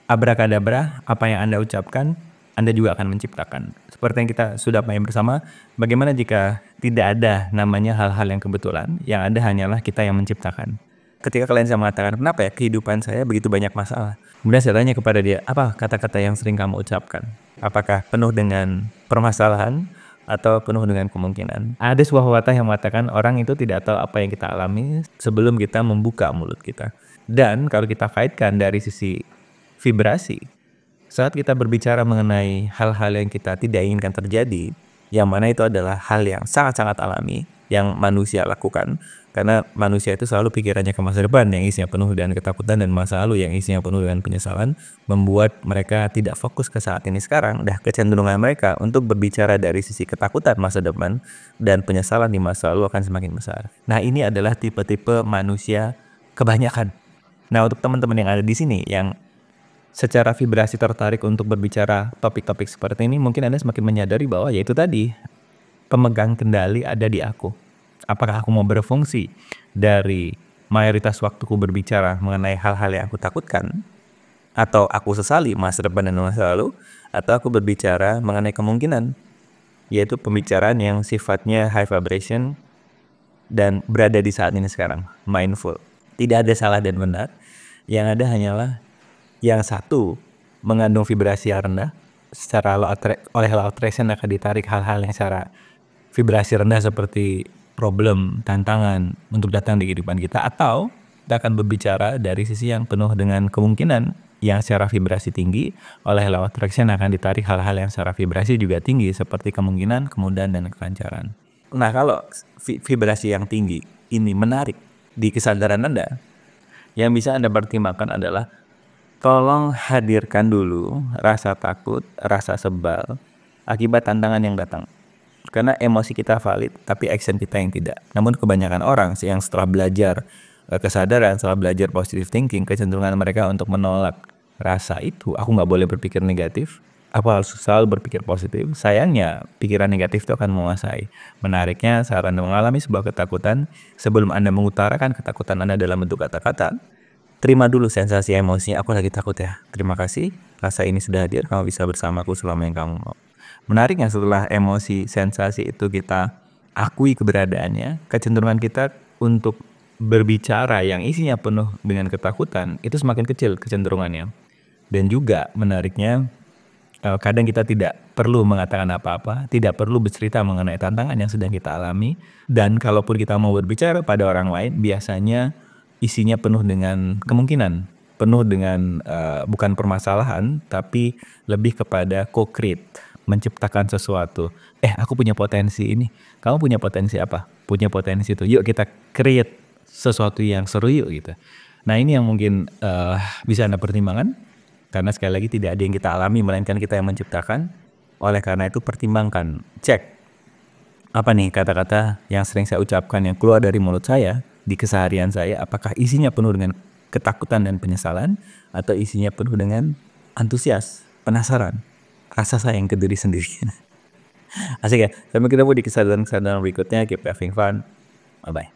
Abrakadabra, apa yang Anda ucapkan, Anda juga akan menciptakan. Seperti yang kita sudah pahami bersama, bagaimana jika tidak ada namanya hal-hal yang kebetulan, yang ada hanyalah kita yang menciptakan. Ketika kalian saya mengatakan, kenapa ya kehidupan saya begitu banyak masalah? Kemudian saya tanya kepada dia, apa kata-kata yang sering kamu ucapkan? Apakah penuh dengan permasalahan atau penuh dengan kemungkinan? Ada sebuah pepatah yang mengatakan orang itu tidak tahu apa yang kita alami sebelum kita membuka mulut kita. Dan kalau kita kaitkan dari sisi vibrasi, saat kita berbicara mengenai hal-hal yang kita tidak inginkan terjadi, yang mana itu adalah hal yang sangat-sangat alami yang manusia lakukan, karena manusia itu selalu pikirannya ke masa depan yang isinya penuh dengan ketakutan, dan masa lalu yang isinya penuh dengan penyesalan, membuat mereka tidak fokus ke saat ini sekarang. Kecenderungan mereka untuk berbicara dari sisi ketakutan masa depan dan penyesalan di masa lalu akan semakin besar. Nah, ini adalah tipe-tipe manusia kebanyakan. Nah, untuk teman-teman yang ada di sini yang secara vibrasi tertarik untuk berbicara topik-topik seperti ini, mungkin Anda semakin menyadari bahwa yaitu tadi, pemegang kendali ada di aku. Apakah aku mau berfungsi dari mayoritas waktuku berbicara mengenai hal-hal yang aku takutkan, atau aku sesali masa depan dan masa lalu, atau aku berbicara mengenai kemungkinan, yaitu pembicaraan yang sifatnya high vibration dan berada di saat ini sekarang, mindful. Tidak ada salah dan benar, yang ada hanyalah yang satu mengandung vibrasi yang rendah, secara oleh law attraction akan ditarik hal-hal yang secara vibrasi rendah seperti problem, tantangan untuk datang di kehidupan kita, atau kita akan berbicara dari sisi yang penuh dengan kemungkinan yang secara vibrasi tinggi, oleh law attraction akan ditarik hal-hal yang secara vibrasi juga tinggi seperti kemungkinan, kemudahan, dan kelancaran. Nah, kalau vibrasi yang tinggi ini menarik di kesadaran Anda, yang bisa Anda pertimbangkan adalah tolong hadirkan dulu rasa takut, rasa sebal akibat tantangan yang datang. Karena emosi kita valid, tapi action kita yang tidak. Namun kebanyakan orang yang setelah belajar kesadaran, setelah belajar positive thinking, kecenderungan mereka untuk menolak rasa itu. Aku nggak boleh berpikir negatif, aku harus selalu berpikir positif. Sayangnya, pikiran negatif itu akan menguasai. Menariknya, saat Anda mengalami sebuah ketakutan, sebelum Anda mengutarakan ketakutan Anda dalam bentuk kata-kata, terima dulu sensasi emosinya, aku lagi takut ya. Terima kasih, rasa ini sudah hadir, kamu bisa bersamaku selama yang kamu mau. Menariknya, setelah emosi, sensasi itu kita akui keberadaannya, kecenderungan kita untuk berbicara yang isinya penuh dengan ketakutan itu semakin kecil kecenderungannya. Dan juga menariknya, kadang kita tidak perlu mengatakan apa-apa, tidak perlu bercerita mengenai tantangan yang sedang kita alami, dan kalaupun kita mau berbicara pada orang lain, biasanya isinya penuh dengan kemungkinan, penuh dengan bukan permasalahan, tapi lebih kepada co-create, menciptakan sesuatu. Aku punya potensi ini, kamu punya potensi apa? Punya potensi itu, yuk kita create sesuatu yang seru yuk gitu. Nah, ini yang mungkin bisa Anda pertimbangkan, karena sekali lagi tidak ada yang kita alami, melainkan kita yang menciptakan. Oleh karena itu pertimbangkan, cek apa nih kata-kata yang sering saya ucapkan yang keluar dari mulut saya di keseharian saya, apakah isinya penuh dengan ketakutan dan penyesalan, atau isinya penuh dengan antusias, penasaran, rasa sayang ke diri sendiri. Asik ya? Sampai ketemu di kesadaran-kesadaran berikutnya. Keep having fun. Bye-bye.